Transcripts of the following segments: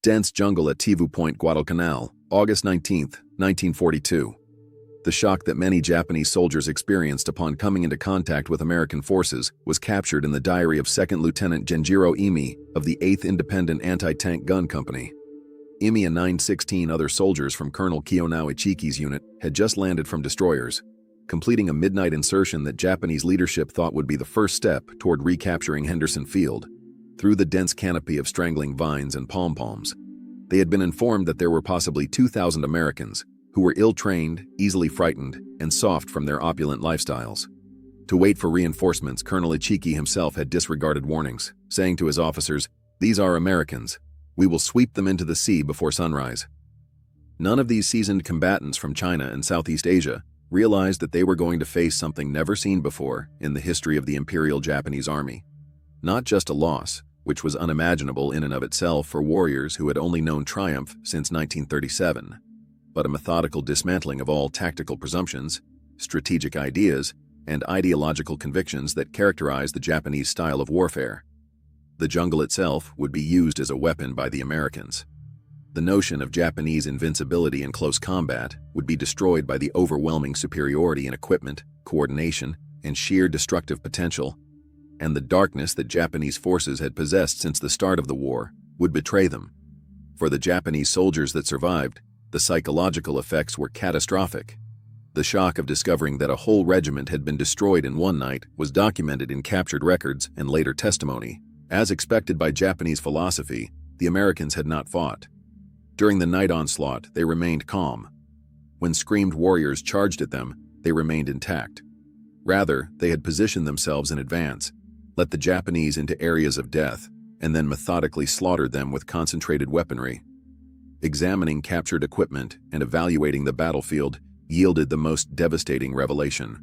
Dense jungle at Tenaru Point, Guadalcanal, August 19, 1942. The shock that many Japanese soldiers experienced upon coming into contact with American forces was captured in the diary of 2nd Lieutenant Genjiro Imi of the 8th Independent Anti-Tank Gun Company. Imi and 916 other soldiers from Colonel Kiyonao Ichiki's unit had just landed from destroyers, completing a midnight insertion that Japanese leadership thought would be the first step toward recapturing Henderson Field. Through the dense canopy of strangling vines and palm-palms, they had been informed that there were possibly 2,000 Americans who were ill-trained, easily frightened, and soft from their opulent lifestyles. To wait for reinforcements, Colonel Ichiki himself had disregarded warnings, saying to his officers, "These are Americans. We will sweep them into the sea before sunrise." None of these seasoned combatants from China and Southeast Asia realized that they were going to face something never seen before in the history of the Imperial Japanese Army. Not just a loss, which was unimaginable in and of itself for warriors who had only known triumph since 1937, but a methodical dismantling of all tactical presumptions, strategic ideas, and ideological convictions that characterize the Japanese style of warfare. The jungle itself would be used as a weapon by the Americans. The notion of Japanese invincibility in close combat would be destroyed by the overwhelming superiority in equipment, coordination, and sheer destructive potential, and the darkness that Japanese forces had possessed since the start of the war would betray them. For the Japanese soldiers that survived, the psychological effects were catastrophic. The shock of discovering that a whole regiment had been destroyed in one night was documented in captured records and later testimony. As expected by Japanese philosophy, the Americans had not fought. During the night onslaught, they remained calm. When screamed warriors charged at them, they remained intact. Rather, they had positioned themselves in advance, let the Japanese into areas of death, and then methodically slaughtered them with concentrated weaponry. Examining captured equipment and evaluating the battlefield yielded the most devastating revelation.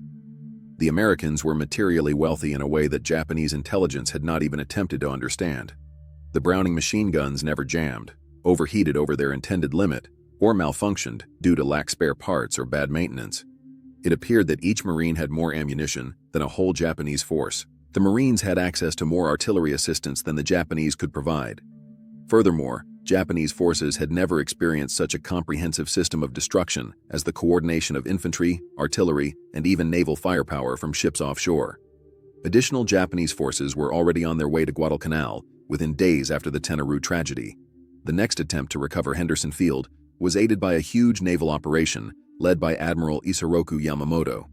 The Americans were materially wealthy in a way that Japanese intelligence had not even attempted to understand. The Browning machine guns never jammed, overheated over their intended limit, or malfunctioned due to lack spare parts or bad maintenance. It appeared that each Marine had more ammunition than a whole Japanese force. The Marines had access to more artillery assistance than the Japanese could provide. Furthermore, Japanese forces had never experienced such a comprehensive system of destruction as the coordination of infantry, artillery, and even naval firepower from ships offshore. Additional Japanese forces were already on their way to Guadalcanal within days after the Tenaru tragedy. The next attempt to recover Henderson Field was aided by a huge naval operation led by Admiral Isoroku Yamamoto.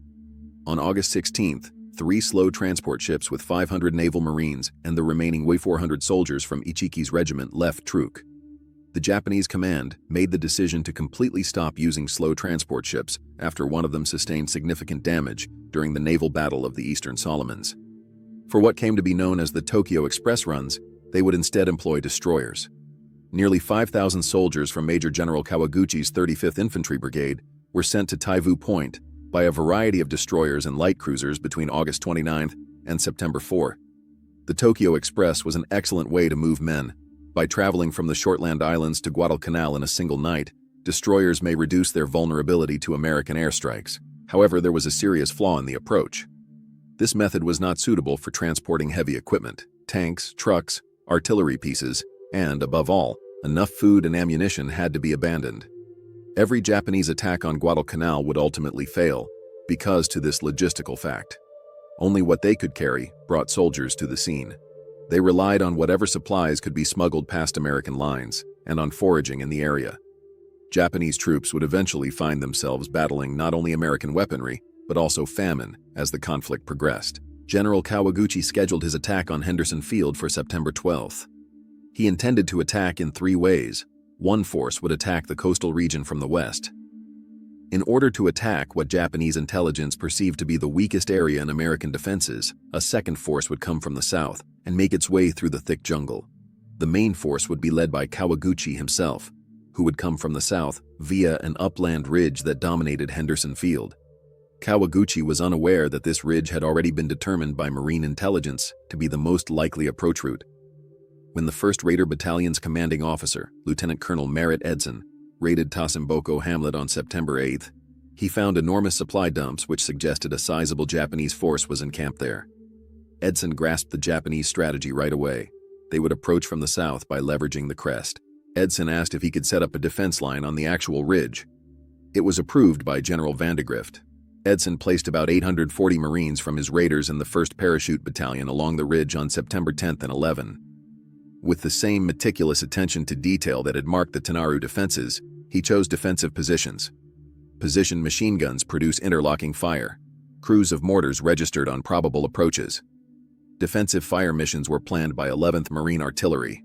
On August 16th, 3 slow transport ships with 500 naval Marines and the remaining 400 soldiers from Ichiki's regiment left Truk. The Japanese command made the decision to completely stop using slow transport ships after one of them sustained significant damage during the Naval Battle of the Eastern Solomons. For what came to be known as the Tokyo Express runs, they would instead employ destroyers. Nearly 5,000 soldiers from Major General Kawaguchi's 35th Infantry Brigade were sent to Tenaru Point by a variety of destroyers and light cruisers between August 29th and September 4. The Tokyo Express was an excellent way to move men. By traveling from the Shortland Islands to Guadalcanal in a single night, destroyers may reduce their vulnerability to American airstrikes. However, there was a serious flaw in the approach. This method was not suitable for transporting heavy equipment, tanks, trucks, artillery pieces, and, above all, enough food and ammunition had to be abandoned. Every Japanese attack on Guadalcanal would ultimately fail because to this logistical fact. Only what they could carry brought soldiers to the scene. They relied on whatever supplies could be smuggled past American lines and on foraging in the area. Japanese troops would eventually find themselves battling not only American weaponry, but also famine as the conflict progressed. General Kawaguchi scheduled his attack on Henderson Field for September 12th. He intended to attack in 3 ways. One force would attack the coastal region from the west. In order to attack what Japanese intelligence perceived to be the weakest area in American defenses, a second force would come from the south and make its way through the thick jungle. The main force would be led by Kawaguchi himself, who would come from the south via an upland ridge that dominated Henderson Field. Kawaguchi was unaware that this ridge had already been determined by Marine intelligence to be the most likely approach route. When the 1st Raider Battalion's commanding officer, Lieutenant Colonel Merritt Edson, raided Tasimboko Hamlet on September 8th, he found enormous supply dumps which suggested a sizable Japanese force was encamped there. Edson grasped the Japanese strategy right away. They would approach from the south by leveraging the crest. Edson asked if he could set up a defense line on the actual ridge. It was approved by General Vandegrift. Edson placed about 840 Marines from his raiders in the 1st Parachute Battalion along the ridge on September 10th and 11. With the same meticulous attention to detail that had marked the Tenaru defenses, he chose defensive positions. Positioned machine guns produce interlocking fire. Crews of mortars registered on probable approaches. Defensive fire missions were planned by 11th Marine Artillery.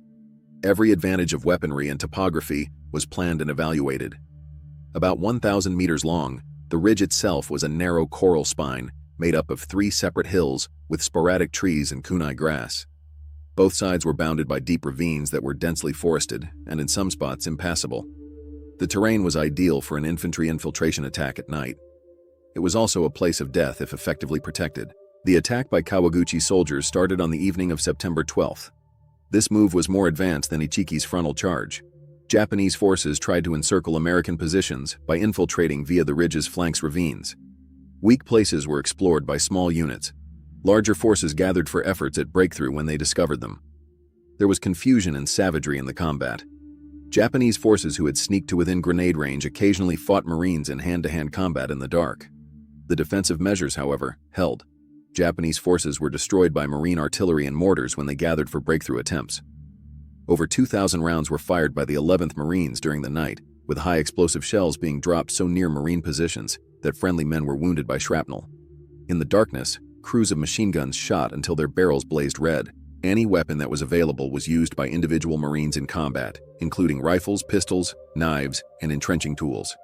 Every advantage of weaponry and topography was planned and evaluated. About 1,000 meters long, the ridge itself was a narrow coral spine made up of 3 separate hills with sporadic trees and kunai grass. Both sides were bounded by deep ravines that were densely forested and in some spots impassable. The terrain was ideal for an infantry infiltration attack at night. It was also a place of death if effectively protected. The attack by Kawaguchi soldiers started on the evening of September 12th. This move was more advanced than Ichiki's frontal charge. Japanese forces tried to encircle American positions by infiltrating via the ridge's flanks ravines. Weak places were explored by small units. Larger forces gathered for efforts at breakthrough when they discovered them. There was confusion and savagery in the combat. Japanese forces who had sneaked to within grenade range occasionally fought Marines in hand-to-hand combat in the dark. The defensive measures, however, held. Japanese forces were destroyed by Marine artillery and mortars when they gathered for breakthrough attempts. Over 2,000 rounds were fired by the 11th Marines during the night, with high explosive shells being dropped so near Marine positions that friendly men were wounded by shrapnel. In the darkness, crews of machine guns shot until their barrels blazed red. Any weapon that was available was used by individual Marines in combat, including rifles, pistols, knives, and entrenching tools.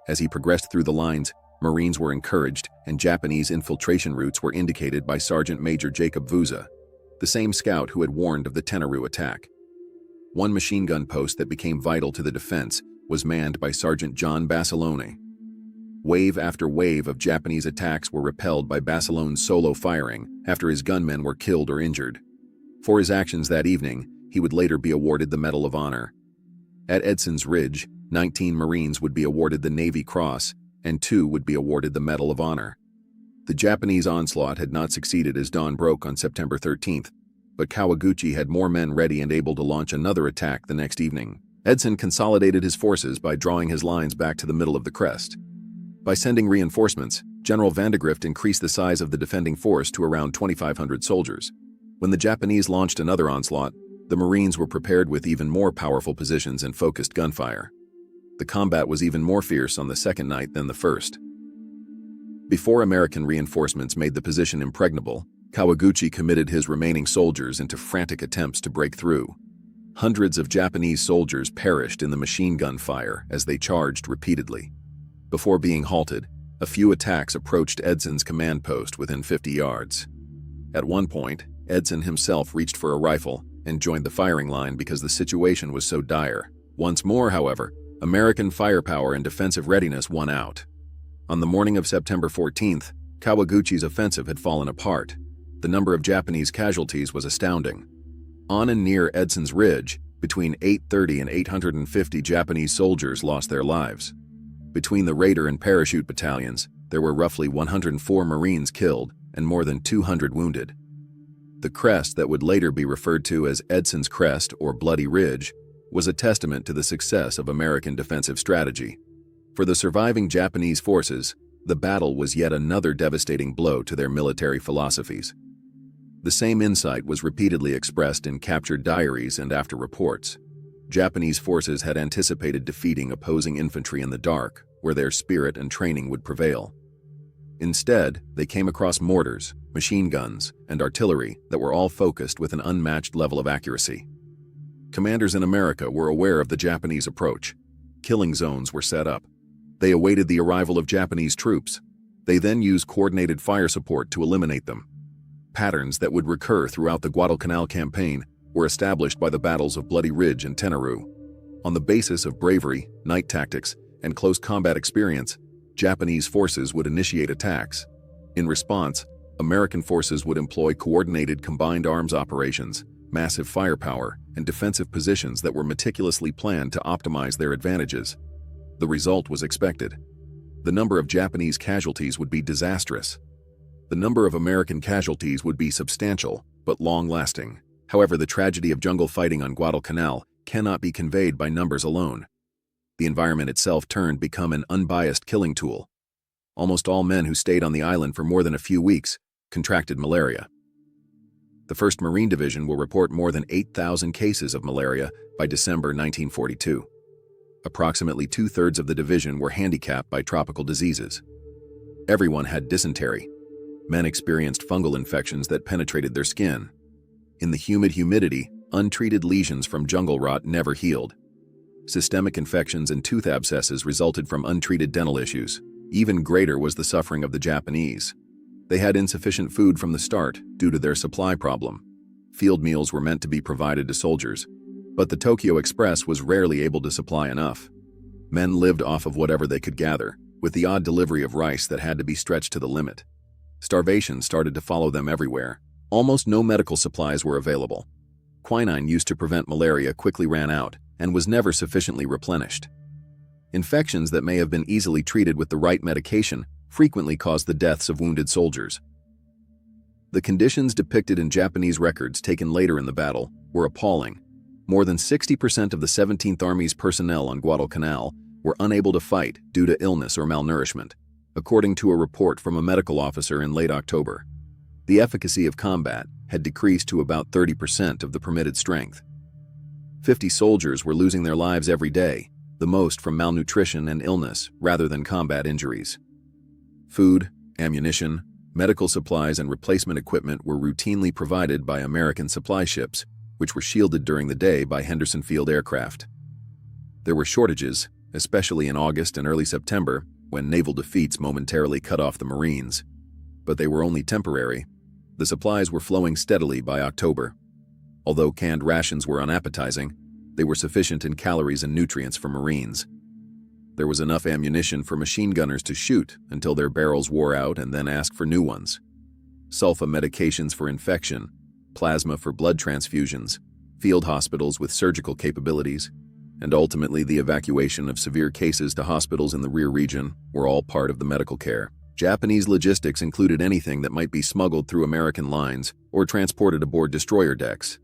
As he progressed through the lines, Marines were encouraged, and Japanese infiltration routes were indicated by Sergeant Major Jacob Vuza, the same scout who had warned of the Tenaru attack. One machine gun post that became vital to the defense was manned by Sergeant John Basilone. Wave after wave of Japanese attacks were repelled by Basilone's solo firing after his gunmen were killed or injured. For his actions that evening, he would later be awarded the Medal of Honor. At Edson's Ridge, 19 Marines would be awarded the Navy Cross, and 2 would be awarded the Medal of Honor. The Japanese onslaught had not succeeded as dawn broke on September 13th, but Kawaguchi had more men ready and able to launch another attack the next evening. Edson consolidated his forces by drawing his lines back to the middle of the crest. By sending reinforcements, General Vandegrift increased the size of the defending force to around 2,500 soldiers. When the Japanese launched another onslaught, the Marines were prepared with even more powerful positions and focused gunfire. The combat was even more fierce on the second night than the first. Before American reinforcements made the position impregnable, Kawaguchi committed his remaining soldiers into frantic attempts to break through. Hundreds of Japanese soldiers perished in the machine gun fire as they charged repeatedly. Before being halted, a few attacks approached Edson's command post within 50 yards. At one point, Edson himself reached for a rifle and joined the firing line because the situation was so dire. Once more, however, American firepower and defensive readiness won out. On the morning of September 14th, Kawaguchi's offensive had fallen apart. The number of Japanese casualties was astounding. On and near Edson's Ridge, between 830 and 850 Japanese soldiers lost their lives. Between the Raider and Parachute battalions, there were roughly 104 Marines killed and more than 200 wounded. The crest that would later be referred to as Edson's Crest or Bloody Ridge was a testament to the success of American defensive strategy. For the surviving Japanese forces, the battle was yet another devastating blow to their military philosophies. The same insight was repeatedly expressed in captured diaries and after reports. Japanese forces had anticipated defeating opposing infantry in the dark, where their spirit and training would prevail. Instead, they came across mortars, machine guns, and artillery that were all focused with an unmatched level of accuracy. Commanders in America were aware of the Japanese approach. Killing zones were set up. They awaited the arrival of Japanese troops. They then used coordinated fire support to eliminate them. Patterns that would recur throughout the Guadalcanal Campaign were established by the battles of Bloody Ridge and Tenaru. On the basis of bravery, night tactics, and close combat experience, Japanese forces would initiate attacks. In response, American forces would employ coordinated combined arms operations, massive firepower, and defensive positions that were meticulously planned to optimize their advantages. The result was expected. The number of Japanese casualties would be disastrous. The number of American casualties would be substantial, but long-lasting. However, the tragedy of jungle fighting on Guadalcanal cannot be conveyed by numbers alone. The environment itself turned become an unbiased killing tool. Almost all men who stayed on the island for more than a few weeks contracted malaria. The 1st Marine Division will report more than 8,000 cases of malaria by December 1942. Approximately 2/3 of the division were handicapped by tropical diseases. Everyone had dysentery. Men experienced fungal infections that penetrated their skin. In the humid humidity, untreated lesions from jungle rot never healed. Systemic infections and tooth abscesses resulted from untreated dental issues. Even greater was the suffering of the Japanese. They had insufficient food from the start due to their supply problem. Field meals were meant to be provided to soldiers, but the Tokyo Express was rarely able to supply enough. Men lived off of whatever they could gather, with the odd delivery of rice that had to be stretched to the limit. Starvation started to follow them everywhere. Almost no medical supplies were available. Quinine used to prevent malaria quickly ran out and was never sufficiently replenished. Infections that may have been easily treated with the right medication frequently caused the deaths of wounded soldiers. The conditions depicted in Japanese records taken later in the battle were appalling. More than 60% of the 17th Army's personnel on Guadalcanal were unable to fight due to illness or malnourishment, according to a report from a medical officer in late October. The efficacy of combat had decreased to about 30% of the permitted strength. 50 soldiers were losing their lives every day, the most from malnutrition and illness rather than combat injuries. Food, ammunition, medical supplies, and replacement equipment were routinely provided by American supply ships, which were shielded during the day by Henderson Field aircraft. There were shortages, especially in August and early September, when naval defeats momentarily cut off the Marines. But they were only temporary. The supplies were flowing steadily by October. Although canned rations were unappetizing, they were sufficient in calories and nutrients for Marines. There was enough ammunition for machine gunners to shoot until their barrels wore out and then ask for new ones. Sulfa medications for infection, plasma for blood transfusions, field hospitals with surgical capabilities, and ultimately the evacuation of severe cases to hospitals in the rear region were all part of the medical care. Japanese logistics included anything that might be smuggled through American lines or transported aboard destroyer decks.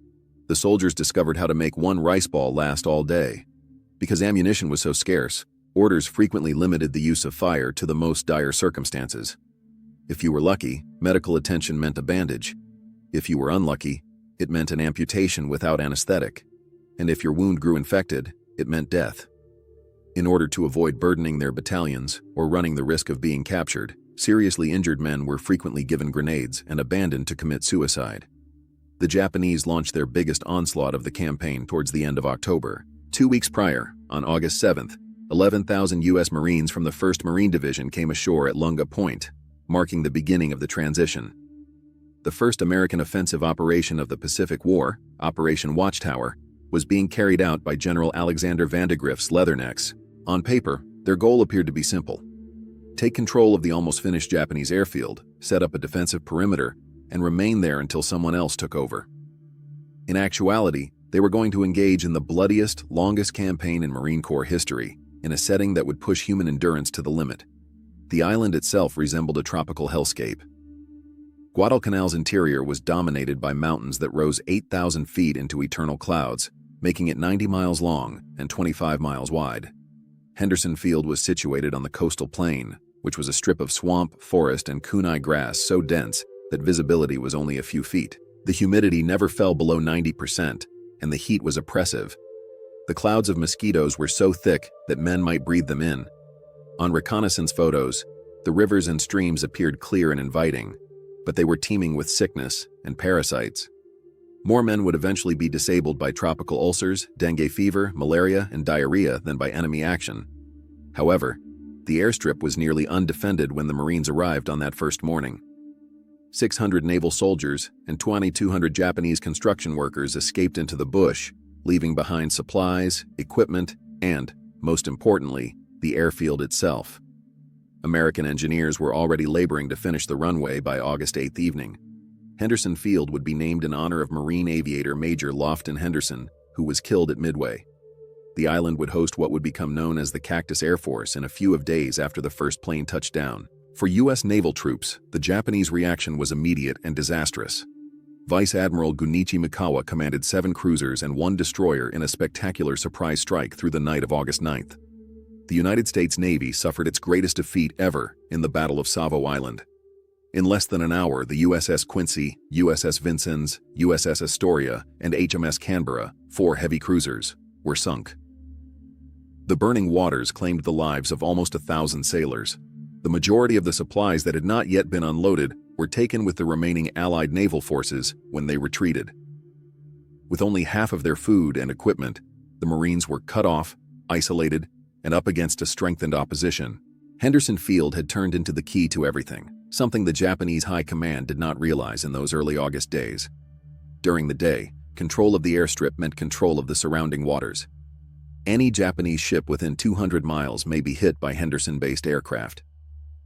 The soldiers discovered how to make one rice ball last all day. Because ammunition was so scarce, orders frequently limited the use of fire to the most dire circumstances. If you were lucky, medical attention meant a bandage. If you were unlucky, it meant an amputation without anesthetic. And if your wound grew infected, it meant death. In order to avoid burdening their battalions or running the risk of being captured, seriously injured men were frequently given grenades and abandoned to commit suicide. The Japanese launched their biggest onslaught of the campaign towards the end of October. 2 weeks prior, on August 7th, 11,000 U.S. Marines from the 1st Marine Division came ashore at Lunga Point, marking the beginning of the transition. The first American offensive operation of the Pacific War, Operation Watchtower, was being carried out by General Alexander Vandegrift's Leathernecks. On paper, their goal appeared to be simple. Take control of the almost finished Japanese airfield, set up a defensive perimeter, and remain there until someone else took over. In actuality, they were going to engage in the bloodiest, longest campaign in Marine Corps history, in a setting that would push human endurance to the limit. The island itself resembled a tropical hellscape. Guadalcanal's interior was dominated by mountains that rose 8,000 feet into eternal clouds, making it 90 miles long and 25 miles wide. Henderson Field was situated on the coastal plain, which was a strip of swamp, forest, and kunai grass so dense that visibility was only a few feet. The humidity never fell below 90%, and the heat was oppressive. The clouds of mosquitoes were so thick that men might breathe them in. On reconnaissance photos, the rivers and streams appeared clear and inviting, but they were teeming with sickness and parasites. More men would eventually be disabled by tropical ulcers, dengue fever, malaria, and diarrhea than by enemy action. However, the airstrip was nearly undefended when the Marines arrived on that first morning. 600 naval soldiers and 2,200 Japanese construction workers escaped into the bush, leaving behind supplies, equipment, and, most importantly, the airfield itself. American engineers were already laboring to finish the runway by August 8th evening. Henderson Field would be named in honor of Marine aviator Major Lofton Henderson, who was killed at Midway. The island would host what would become known as the Cactus Air Force in a few days after the first plane touched down. For U.S. naval troops, the Japanese reaction was immediate and disastrous. Vice Admiral Gunichi Mikawa commanded 7 cruisers and 1 destroyer in a spectacular surprise strike through the night of August 9th. The United States Navy suffered its greatest defeat ever in the Battle of Savo Island. In less than an hour, the USS Quincy, USS Vincennes, USS Astoria, and HMS Canberra, 4 heavy cruisers, were sunk. The burning waters claimed the lives of almost 1,000 sailors. The majority of the supplies that had not yet been unloaded were taken with the remaining Allied naval forces when they retreated. With only half of their food and equipment, the Marines were cut off, isolated, and up against a strengthened opposition. Henderson Field had turned into the key to everything, something the Japanese High Command did not realize in those early August days. During the day, control of the airstrip meant control of the surrounding waters. Any Japanese ship within 200 miles may be hit by Henderson-based aircraft.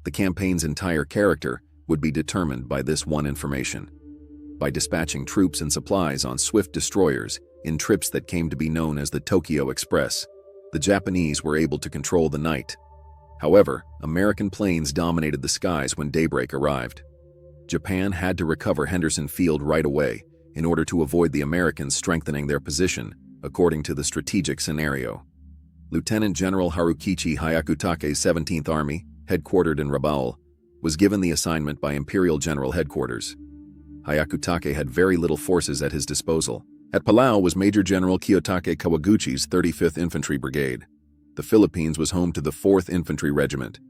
The campaign's entire character would be determined by this one information. By dispatching troops and supplies on swift destroyers in trips that came to be known as the Tokyo Express, the Japanese were able to control the night. However, American planes dominated the skies when daybreak arrived. Japan had to recover Henderson Field right away in order to avoid the Americans strengthening their position, according to the strategic scenario. Lieutenant General Harukichi Hyakutake's 17th Army, headquartered in Rabaul, was given the assignment by Imperial General Headquarters. Hyakutake had very little forces at his disposal. At Palau was Major General Kiyotake Kawaguchi's 35th Infantry Brigade. The Philippines was home to the 4th Infantry Regiment.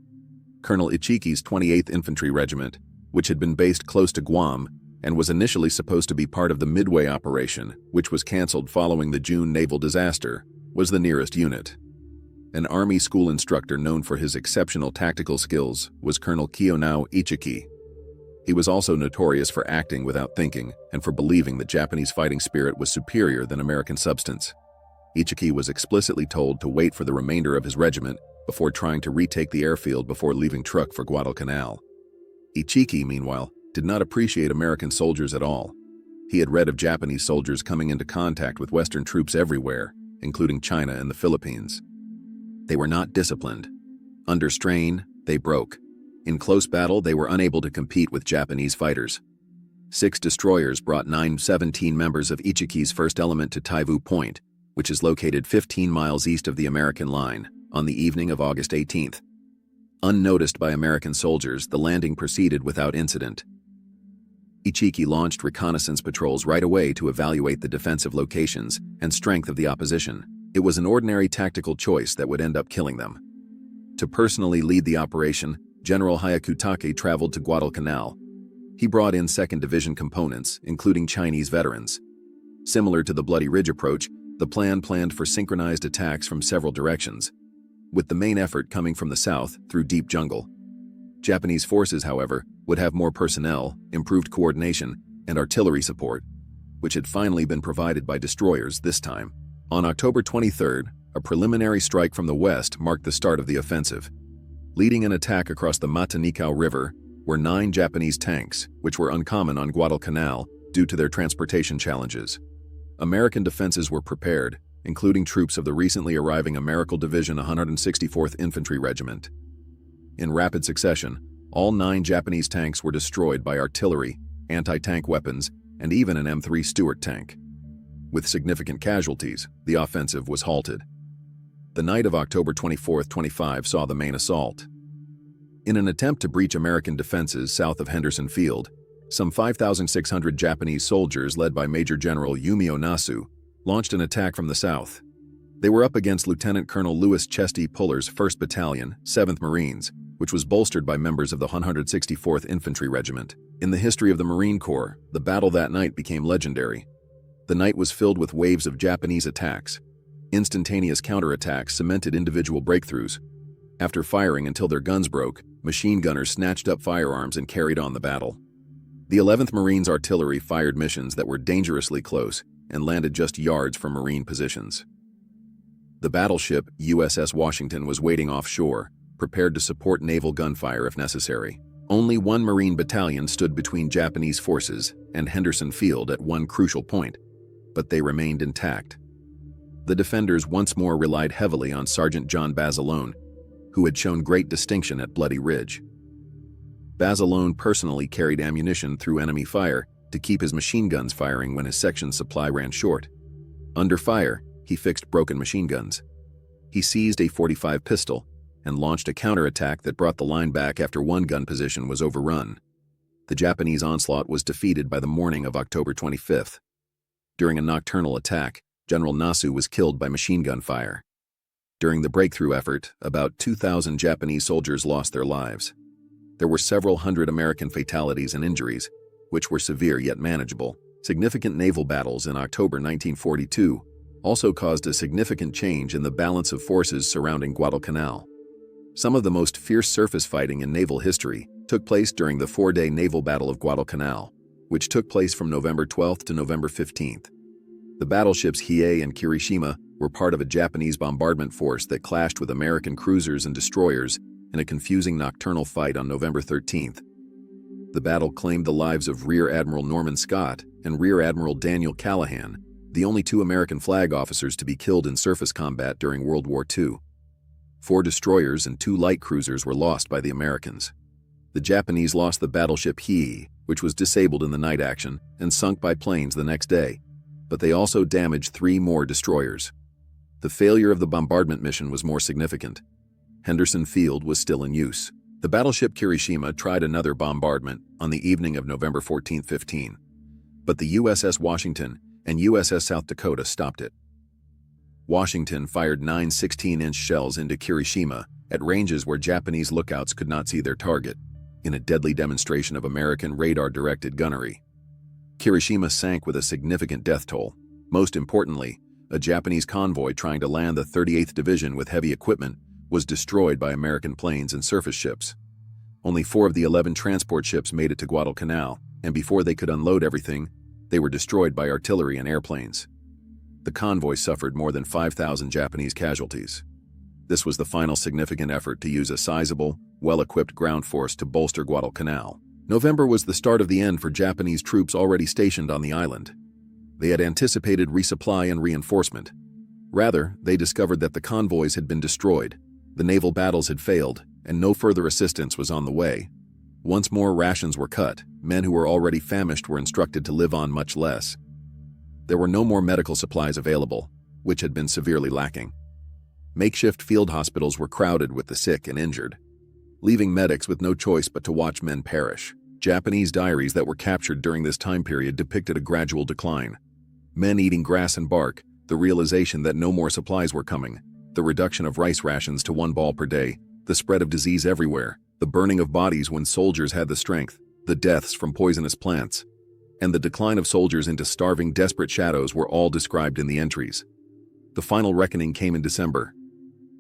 Colonel Ichiki's 28th Infantry Regiment, which had been based close to Guam and was initially supposed to be part of the Midway operation, which was canceled following the June naval disaster, was the nearest unit. An Army school instructor known for his exceptional tactical skills was Colonel Kiyonao Ichiki. He was also notorious for acting without thinking and for believing that Japanese fighting spirit was superior than American substance. Ichiki was explicitly told to wait for the remainder of his regiment before trying to retake the airfield before leaving Truk for Guadalcanal. Ichiki, meanwhile, did not appreciate American soldiers at all. He had read of Japanese soldiers coming into contact with Western troops everywhere, including China and the Philippines. They were not disciplined. Under strain, they broke. In close battle, they were unable to compete with Japanese fighters. 6 destroyers brought 917 members of Ichiki's first element to Taivu Point, which is located 15 miles east of the American line, on the evening of August 18th. Unnoticed by American soldiers, the landing proceeded without incident. Ichiki launched reconnaissance patrols right away to evaluate the defensive locations and strength of the opposition. It was an ordinary tactical choice that would end up killing them. To personally lead the operation, General Hyakutake traveled to Guadalcanal. He brought in 2nd Division components, including Chinese veterans. Similar to the Bloody Ridge approach, the plan planned for synchronized attacks from several directions, with the main effort coming from the south through deep jungle. Japanese forces, however, would have more personnel, improved coordination, and artillery support, which had finally been provided by destroyers this time. On October 23rd, a preliminary strike from the west marked the start of the offensive. Leading an attack across the Matanikau River were 9 Japanese tanks, which were uncommon on Guadalcanal due to their transportation challenges. American defenses were prepared, including troops of the recently arriving American Division 164th Infantry Regiment. In rapid succession, all 9 Japanese tanks were destroyed by artillery, anti-tank weapons, and even an M3 Stuart tank. With significant casualties, the offensive was halted. The night of October 24-25 saw the main assault. In an attempt to breach American defenses south of Henderson Field, some 5,600 Japanese soldiers led by Major General Yumio Nasu launched an attack from the south. They were up against Lieutenant Colonel Louis Chesty Puller's 1st Battalion, 7th Marines, which was bolstered by members of the 164th Infantry Regiment. In the history of the Marine Corps, the battle that night became legendary. The night was filled with waves of Japanese attacks. Instantaneous counterattacks cemented individual breakthroughs. After firing until their guns broke, machine gunners snatched up firearms and carried on the battle. The 11th Marines artillery fired missions that were dangerously close and landed just yards from Marine positions. The battleship USS Washington was waiting offshore, prepared to support naval gunfire if necessary. Only 1 Marine battalion stood between Japanese forces and Henderson Field at one crucial point, but they remained intact. The defenders once more relied heavily on Sergeant John Basilone, who had shown great distinction at Bloody Ridge. Basilone personally carried ammunition through enemy fire to keep his machine guns firing when his section's supply ran short. Under fire, he fixed broken machine guns. He seized a .45 pistol and launched a counterattack that brought the line back after one gun position was overrun. The Japanese onslaught was defeated by the morning of October 25th. During a nocturnal attack, General Nasu was killed by machine gun fire. During the breakthrough effort, about 2,000 Japanese soldiers lost their lives. There were several hundred American fatalities and injuries, which were severe yet manageable. Significant naval battles in October 1942 also caused a significant change in the balance of forces surrounding Guadalcanal. Some of the most fierce surface fighting in naval history took place during the 4-day Naval Battle of Guadalcanal, which took place from November 12th to November 15th. The battleships Hiei and Kirishima were part of a Japanese bombardment force that clashed with American cruisers and destroyers in a confusing nocturnal fight on November 13th. The battle claimed the lives of Rear Admiral Norman Scott and Rear Admiral Daniel Callahan, the only two American flag officers to be killed in surface combat during World War II. 4 destroyers and 2 light cruisers were lost by the Americans. The Japanese lost the battleship Hiei, which was disabled in the night action and sunk by planes the next day, but they also damaged 3 more destroyers. The failure of the bombardment mission was more significant. Henderson Field was still in use. The battleship Kirishima tried another bombardment on the evening of November 14-15, but the USS Washington and USS South Dakota stopped it. Washington fired 9 16-inch shells into Kirishima at ranges where Japanese lookouts could not see their target, in a deadly demonstration of American radar-directed gunnery. Kirishima sank with a significant death toll. Most importantly, a Japanese convoy trying to land the 38th Division with heavy equipment was destroyed by American planes and surface ships. Only 4 of the 11 transport ships made it to Guadalcanal, and before they could unload everything, they were destroyed by artillery and airplanes. The convoy suffered more than 5,000 Japanese casualties. This was the final significant effort to use a sizable, well-equipped ground force to bolster Guadalcanal. November was the start of the end for Japanese troops already stationed on the island. They had anticipated resupply and reinforcement. Rather, they discovered that the convoys had been destroyed, the naval battles had failed, and no further assistance was on the way. Once more rations were cut, men who were already famished were instructed to live on much less. There were no more medical supplies available, which had been severely lacking. Makeshift field hospitals were crowded with the sick and injured, leaving medics with no choice but to watch men perish. Japanese diaries that were captured during this time period depicted a gradual decline. Men eating grass and bark, the realization that no more supplies were coming, the reduction of rice rations to 1 ball per day, the spread of disease everywhere, the burning of bodies when soldiers had the strength, the deaths from poisonous plants, and the decline of soldiers into starving, desperate shadows were all described in the entries. The final reckoning came in December.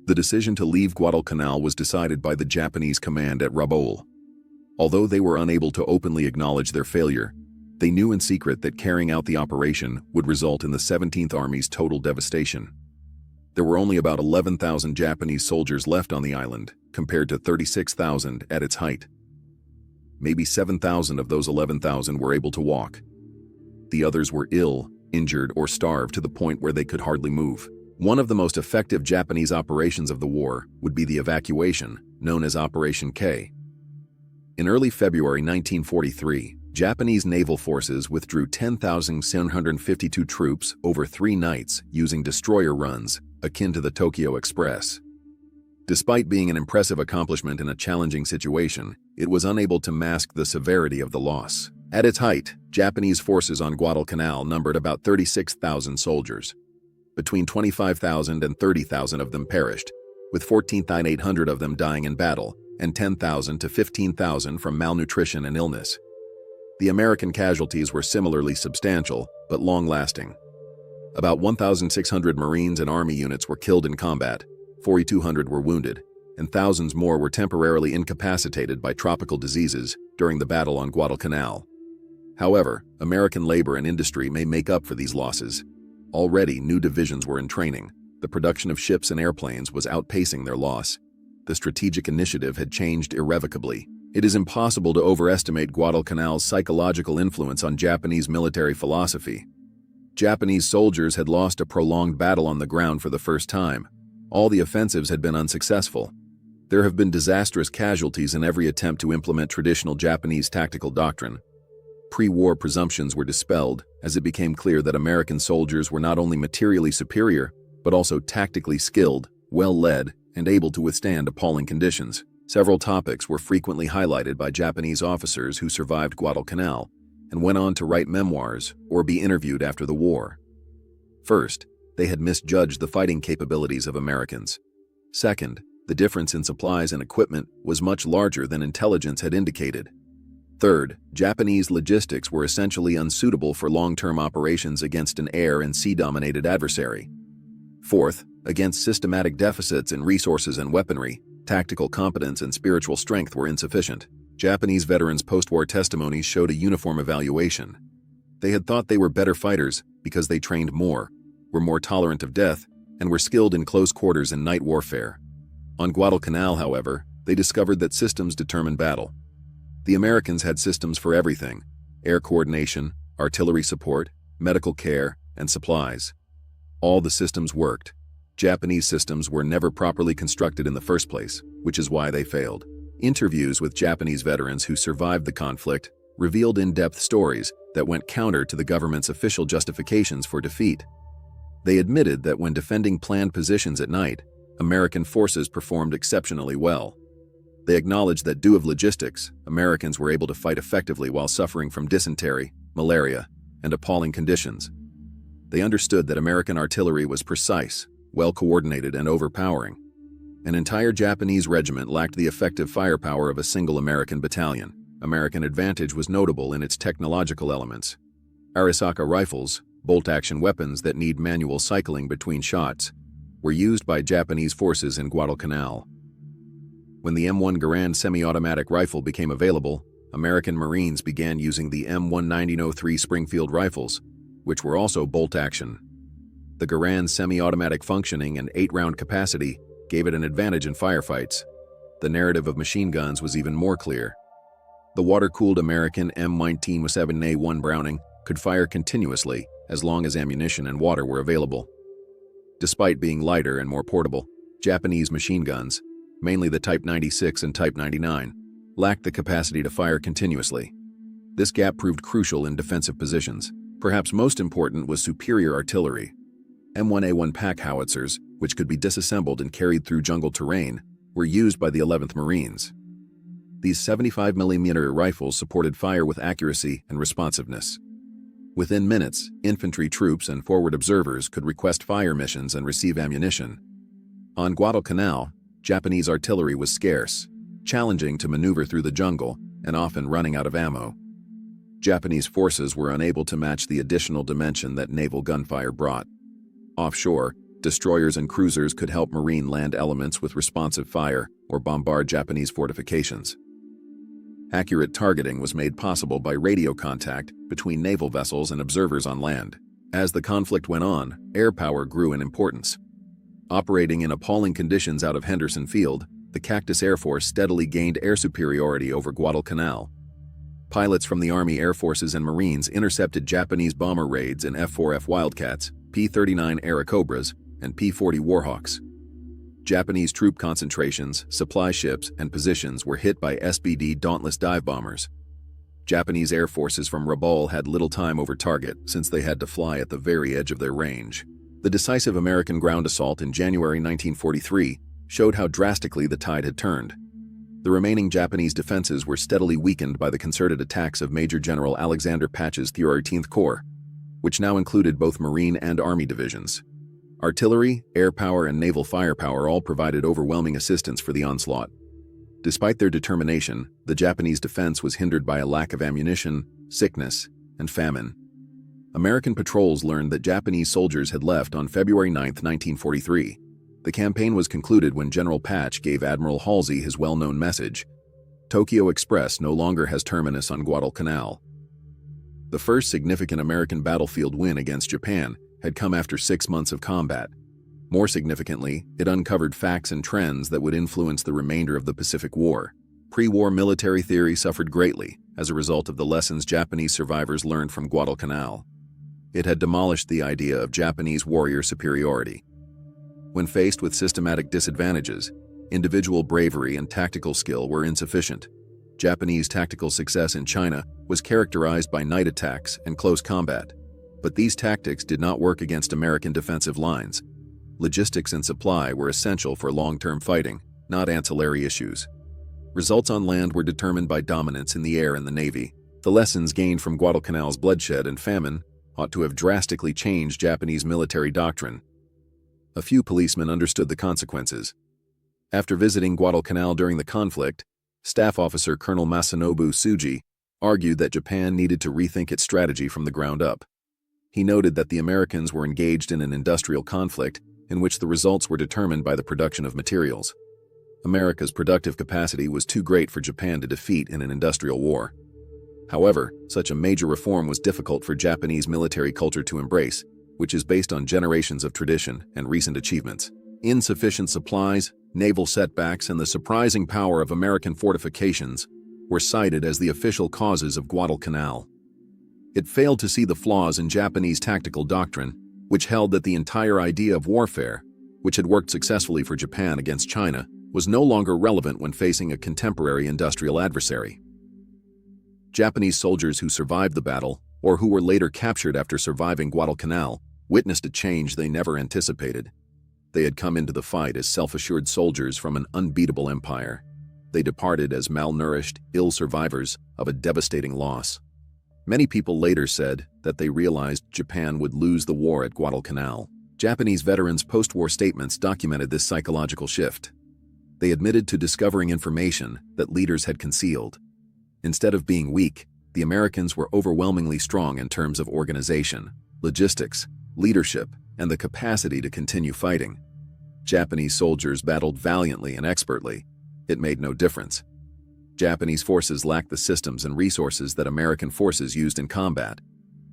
The decision to leave Guadalcanal was decided by the Japanese command at Rabaul. Although they were unable to openly acknowledge their failure, they knew in secret that carrying out the operation would result in the 17th Army's total devastation. There were only about 11,000 Japanese soldiers left on the island, compared to 36,000 at its height. Maybe 7,000 of those 11,000 were able to walk. The others were ill, injured, or starved to the point where they could hardly move. One of the most effective Japanese operations of the war would be the evacuation, known as Operation K. In early February 1943, Japanese naval forces withdrew 10,752 troops over 3 nights using destroyer runs akin to the Tokyo Express. Despite being an impressive accomplishment in a challenging situation, it was unable to mask the severity of the loss. At its height, Japanese forces on Guadalcanal numbered about 36,000 soldiers. Between 25,000 and 30,000 of them perished, with 14,800 of them dying in battle, and 10,000 to 15,000 from malnutrition and illness. The American casualties were similarly substantial, but long-lasting. About 1,600 Marines and Army units were killed in combat, 4,200 were wounded, and thousands more were temporarily incapacitated by tropical diseases during the battle on Guadalcanal. However, American labor and industry may make up for these losses. Already, new divisions were in training. The production of ships and airplanes was outpacing their loss. The strategic initiative had changed irrevocably. It is impossible to overestimate Guadalcanal's psychological influence on Japanese military philosophy. Japanese soldiers had lost a prolonged battle on the ground for the first time. All the offensives had been unsuccessful. There have been disastrous casualties in every attempt to implement traditional Japanese tactical doctrine. Pre-war presumptions were dispelled as it became clear that American soldiers were not only materially superior, but also tactically skilled, well-led, and able to withstand appalling conditions. Several topics were frequently highlighted by Japanese officers who survived Guadalcanal and went on to write memoirs or be interviewed after the war. First, they had misjudged the fighting capabilities of Americans. Second, the difference in supplies and equipment was much larger than intelligence had indicated. Third, Japanese logistics were essentially unsuitable for long-term operations against an air and sea-dominated adversary. Fourth, against systematic deficits in resources and weaponry, tactical competence and spiritual strength were insufficient. Japanese veterans' post-war testimonies showed a uniform evaluation. They had thought they were better fighters because they trained more, were more tolerant of death, and were skilled in close quarters and night warfare. On Guadalcanal, however, they discovered that systems determine battle. The Americans had systems for everything: air coordination, artillery support, medical care, and supplies. All the systems worked. Japanese systems were never properly constructed in the first place, which is why they failed. Interviews with Japanese veterans who survived the conflict revealed in-depth stories that went counter to the government's official justifications for defeat. They admitted that when defending planned positions at night, American forces performed exceptionally well. They acknowledged that due to logistics, Americans were able to fight effectively while suffering from dysentery, malaria, and appalling conditions. They understood that American artillery was precise, well-coordinated, and overpowering. An entire Japanese regiment lacked the effective firepower of a single American battalion. American advantage was notable in its technological elements. Arisaka rifles, bolt-action weapons that need manual cycling between shots, were used by Japanese forces in Guadalcanal. When the M1 Garand semi-automatic rifle became available, American Marines began using the M1917A1 Springfield rifles, which were also bolt-action. The Garand's semi-automatic functioning and 8-round capacity gave it an advantage in firefights. The narrative of machine guns was even more clear. The water-cooled American M1917A1 Browning could fire continuously as long as ammunition and water were available. Despite being lighter and more portable, Japanese machine guns, mainly the Type 96 and Type 99, lacked the capacity to fire continuously. This gap proved crucial in defensive positions. Perhaps most important was superior artillery. M1A1 pack howitzers, which could be disassembled and carried through jungle terrain, were used by the 11th Marines. These 75mm rifles supported fire with accuracy and responsiveness. Within minutes, infantry troops and forward observers could request fire missions and receive ammunition. On Guadalcanal, Japanese artillery was scarce, challenging to maneuver through the jungle, and often running out of ammo. Japanese forces were unable to match the additional dimension that naval gunfire brought. Offshore, destroyers and cruisers could help marine land elements with responsive fire or bombard Japanese fortifications. Accurate targeting was made possible by radio contact between naval vessels and observers on land. As the conflict went on, air power grew in importance. Operating in appalling conditions out of Henderson Field, the Cactus Air Force steadily gained air superiority over Guadalcanal. Pilots from the Army, Air Forces, and Marines intercepted Japanese bomber raids in F-4F Wildcats, P-39 Airacobras, and P-40 Warhawks. Japanese troop concentrations, supply ships, and positions were hit by SBD Dauntless dive bombers. Japanese air forces from Rabaul had little time over target since they had to fly at the very edge of their range. The decisive American ground assault in January 1943 showed how drastically the tide had turned. The remaining Japanese defenses were steadily weakened by the concerted attacks of Major General Alexander Patch's 13th Corps, which now included both Marine and Army divisions. Artillery, air power, and naval firepower all provided overwhelming assistance for the onslaught. Despite their determination, the Japanese defense was hindered by a lack of ammunition, sickness, and famine. American patrols learned that Japanese soldiers had left on February 9, 1943. The campaign was concluded when General Patch gave Admiral Halsey his well-known message, "Tokyo Express no longer has terminus on Guadalcanal." The first significant American battlefield win against Japan had come after 6 months of combat. More significantly, it uncovered facts and trends that would influence the remainder of the Pacific War. Pre-war military theory suffered greatly as a result of the lessons Japanese survivors learned from Guadalcanal. It had demolished the idea of Japanese warrior superiority. When faced with systematic disadvantages, individual bravery and tactical skill were insufficient. Japanese tactical success in China was characterized by night attacks and close combat. But these tactics did not work against American defensive lines. Logistics and supply were essential for long-term fighting, not ancillary issues. Results on land were determined by dominance in the air and the Navy. The lessons gained from Guadalcanal's bloodshed and famine ought to have drastically changed Japanese military doctrine. A few policemen understood the consequences. After visiting Guadalcanal during the conflict, Staff Officer Colonel Masanobu Tsuji argued that Japan needed to rethink its strategy from the ground up. He noted that the Americans were engaged in an industrial conflict in which the results were determined by the production of materials. America's productive capacity was too great for Japan to defeat in an industrial war. However, such a major reform was difficult for Japanese military culture to embrace, which is based on generations of tradition and recent achievements. Insufficient supplies, naval setbacks, and the surprising power of American fortifications were cited as the official causes of Guadalcanal. It failed to see the flaws in Japanese tactical doctrine, which held that the entire idea of warfare, which had worked successfully for Japan against China, was no longer relevant when facing a contemporary industrial adversary. Japanese soldiers who survived the battle, or who were later captured after surviving Guadalcanal, witnessed a change they never anticipated. They had come into the fight as self-assured soldiers from an unbeatable empire. They departed as malnourished, ill survivors of a devastating loss. Many people later said that they realized Japan would lose the war at Guadalcanal. Japanese veterans' post-war statements documented this psychological shift. They admitted to discovering information that leaders had concealed. Instead of being weak, the Americans were overwhelmingly strong in terms of organization, logistics, leadership, and the capacity to continue fighting. Japanese soldiers battled valiantly and expertly. It made no difference. Japanese forces lacked the systems and resources that American forces used in combat.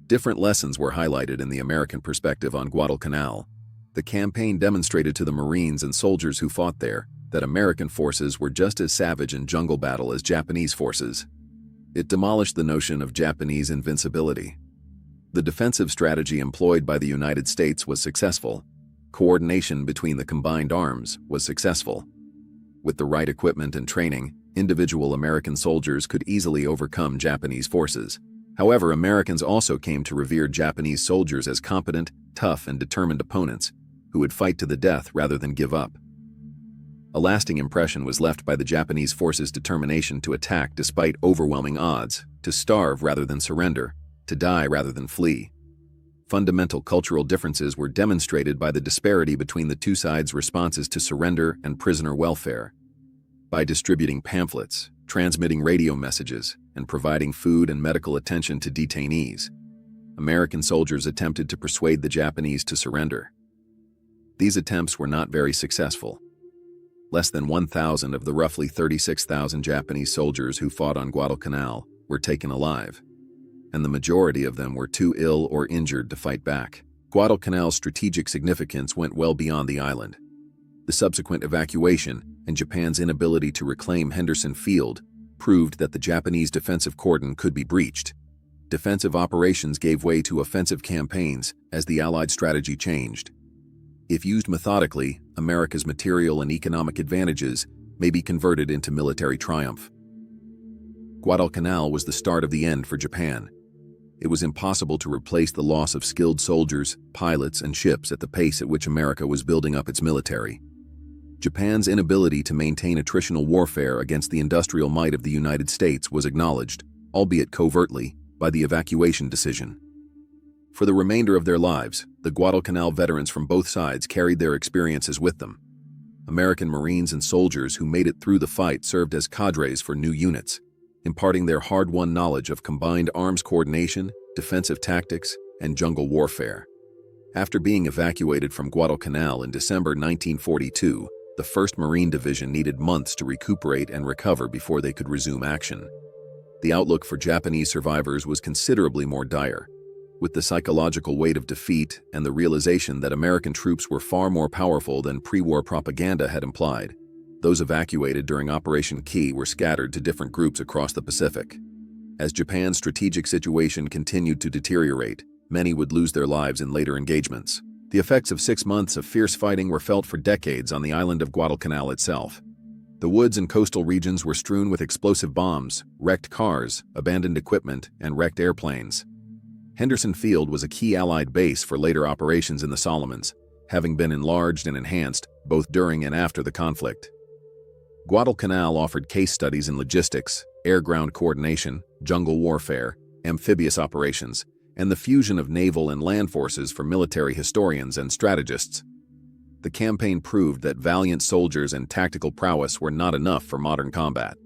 Different lessons were highlighted in the American perspective on Guadalcanal. The campaign demonstrated to the Marines and soldiers who fought there that American forces were just as savage in jungle battle as Japanese forces. It demolished the notion of Japanese invincibility. The defensive strategy employed by the United States was successful. Coordination between the combined arms was successful. With the right equipment and training, individual American soldiers could easily overcome Japanese forces. However, Americans also came to revere Japanese soldiers as competent, tough, and determined opponents who would fight to the death rather than give up. A lasting impression was left by the Japanese forces' determination to attack despite overwhelming odds, to starve rather than surrender, to die rather than flee. Fundamental cultural differences were demonstrated by the disparity between the two sides' responses to surrender and prisoner welfare. By distributing pamphlets, transmitting radio messages, and providing food and medical attention to detainees, American soldiers attempted to persuade the Japanese to surrender. These attempts were not very successful. Less than 1,000 of the roughly 36,000 Japanese soldiers who fought on Guadalcanal were taken alive, and the majority of them were too ill or injured to fight back. Guadalcanal's strategic significance went well beyond the island. The subsequent evacuation and Japan's inability to reclaim Henderson Field proved that the Japanese defensive cordon could be breached. Defensive operations gave way to offensive campaigns as the Allied strategy changed. If used methodically, America's material and economic advantages may be converted into military triumph. Guadalcanal was the start of the end for Japan. It was impossible to replace the loss of skilled soldiers, pilots, and ships at the pace at which America was building up its military. Japan's inability to maintain attritional warfare against the industrial might of the United States was acknowledged, albeit covertly, by the evacuation decision. For the remainder of their lives, the Guadalcanal veterans from both sides carried their experiences with them. American Marines and soldiers who made it through the fight served as cadres for new units, imparting their hard-won knowledge of combined arms coordination, defensive tactics, and jungle warfare. After being evacuated from Guadalcanal in December 1942, the 1st Marine Division needed months to recuperate and recover before they could resume action. The outlook for Japanese survivors was considerably more dire. With the psychological weight of defeat and the realization that American troops were far more powerful than pre-war propaganda had implied, those evacuated during Operation Key were scattered to different groups across the Pacific. As Japan's strategic situation continued to deteriorate, many would lose their lives in later engagements. The effects of 6 months of fierce fighting were felt for decades on the island of Guadalcanal itself. The woods and coastal regions were strewn with explosive bombs, wrecked cars, abandoned equipment, and wrecked airplanes. Henderson Field was a key Allied base for later operations in the Solomons, having been enlarged and enhanced both during and after the conflict. Guadalcanal offered case studies in logistics, air-ground coordination, jungle warfare, amphibious operations, and the fusion of naval and land forces for military historians and strategists. The campaign proved that valiant soldiers and tactical prowess were not enough for modern combat.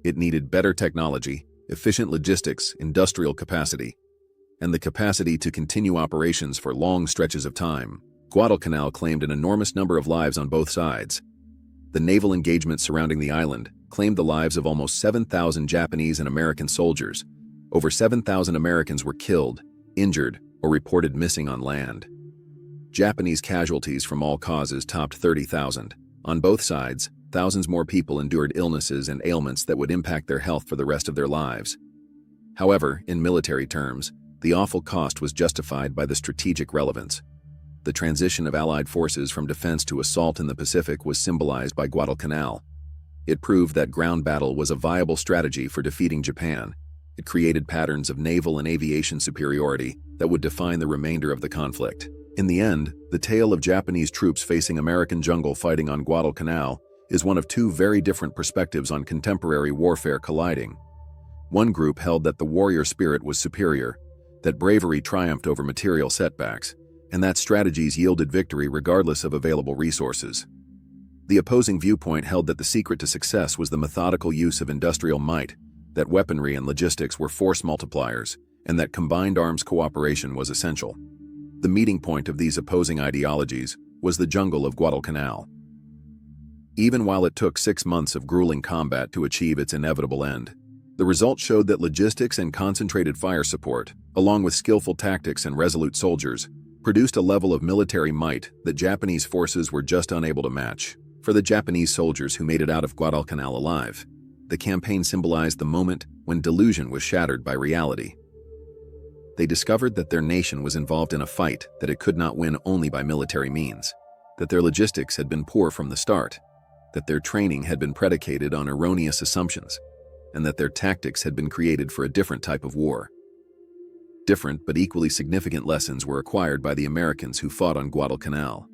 It needed better technology, efficient logistics, industrial capacity, and the capacity to continue operations for long stretches of time. Guadalcanal claimed an enormous number of lives on both sides. The naval engagement surrounding the island claimed the lives of almost 7,000 Japanese and American soldiers. Over 7,000 Americans were killed, injured, or reported missing on land. Japanese casualties from all causes topped 30,000. On both sides, thousands more people endured illnesses and ailments that would impact their health for the rest of their lives. However, in military terms, the awful cost was justified by the strategic relevance. The transition of Allied forces from defense to assault in the Pacific was symbolized by Guadalcanal. It proved that ground battle was a viable strategy for defeating Japan. It created patterns of naval and aviation superiority that would define the remainder of the conflict. In the end, the tale of Japanese troops facing American jungle fighting on Guadalcanal is one of two very different perspectives on contemporary warfare colliding. One group held that the warrior spirit was superior, that bravery triumphed over material setbacks, and that strategies yielded victory regardless of available resources. The opposing viewpoint held that the secret to success was the methodical use of industrial might, that weaponry and logistics were force multipliers, and that combined arms cooperation was essential. The meeting point of these opposing ideologies was the jungle of Guadalcanal. Even while it took 6 months of grueling combat to achieve its inevitable end, the result showed that logistics and concentrated fire support, along with skillful tactics and resolute soldiers, produced a level of military might that Japanese forces were just unable to match. For the Japanese soldiers who made it out of Guadalcanal alive, the campaign symbolized the moment when delusion was shattered by reality. They discovered that their nation was involved in a fight that it could not win only by military means, that their logistics had been poor from the start, that their training had been predicated on erroneous assumptions, and that their tactics had been created for a different type of war. Different but equally significant lessons were acquired by the Americans who fought on Guadalcanal.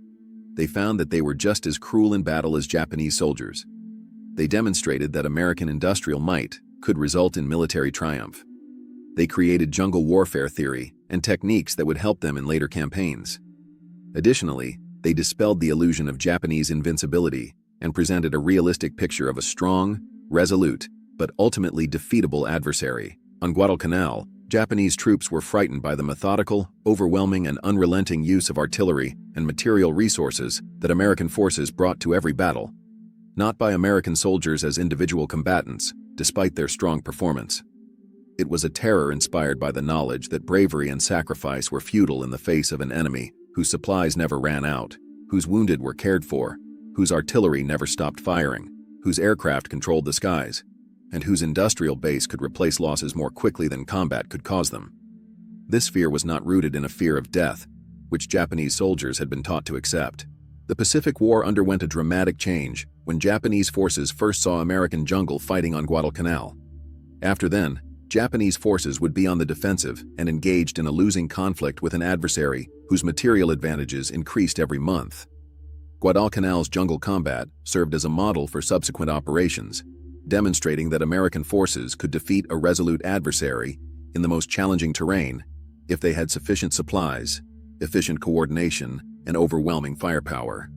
They found that they were just as cruel in battle as Japanese soldiers. They demonstrated that American industrial might could result in military triumph. They created jungle warfare theory and techniques that would help them in later campaigns. Additionally, they dispelled the illusion of Japanese invincibility and presented a realistic picture of a strong, resolute, but ultimately defeatable adversary. On Guadalcanal, Japanese troops were frightened by the methodical, overwhelming, and unrelenting use of artillery and material resources that American forces brought to every battle, not by American soldiers as individual combatants, despite their strong performance. It was a terror inspired by the knowledge that bravery and sacrifice were futile in the face of an enemy whose supplies never ran out, whose wounded were cared for, whose artillery never stopped firing, whose aircraft controlled the skies, and whose industrial base could replace losses more quickly than combat could cause them. This fear was not rooted in a fear of death, which Japanese soldiers had been taught to accept. The Pacific War underwent a dramatic change when Japanese forces first saw American jungle fighting on Guadalcanal. After then, Japanese forces would be on the defensive and engaged in a losing conflict with an adversary whose material advantages increased every month. Guadalcanal's jungle combat served as a model for subsequent operations, demonstrating that American forces could defeat a resolute adversary in the most challenging terrain if they had sufficient supplies, efficient coordination, and overwhelming firepower.